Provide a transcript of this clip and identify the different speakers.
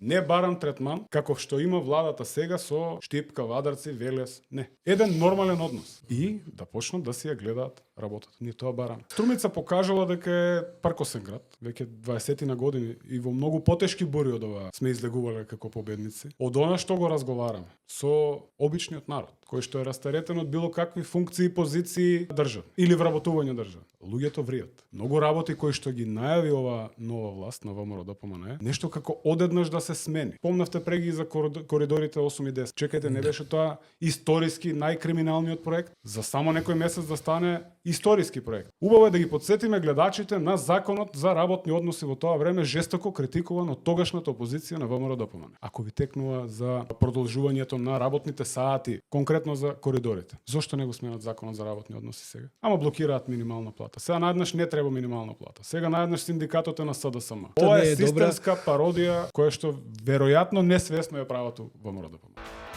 Speaker 1: Не барам третман каков што има владата сега со Штипка, Вадарци, Велес. Не. Еден нормален однос. И да почнат да си ја гледаат работата. Ние тоа бараме. Струмица покажала дека е паркосен град, веќе 20 на години и во многу потешки бори од ова сме излегувале како победници. Од она што го разговараме со обичниот народ, кој што е растаретен од било какви функции и позиции држав или вработување држав. Луѓето вријат. Многу работи кои што ги најави ова нова власт на ВМРО ДПМН, нешто како одеднаш да се смени. Помнавте преги за коридорите 8 и 10. Чекајте, не беше тоа историски најкриминалниот проект? За само некој месец да стане историски проект. Убаво е да ги потсетиме гледачите на законот за работни односи во тоа време, жестоко критикуван од тогашната опозиција на ВМРО ДПМН. Ако ви текнува за продолжувањето на работните сати, конкретно за коридорите, зошто не го сменат законот за работни односи сега? Ама блокираат минимална плата. Сега наеднаш не треба минимална плата. Сега наеднаш синдикатот е на СДСМ. Ова е системска пародија која што веројатно несвесно ја прават во ВМРО ДПМН.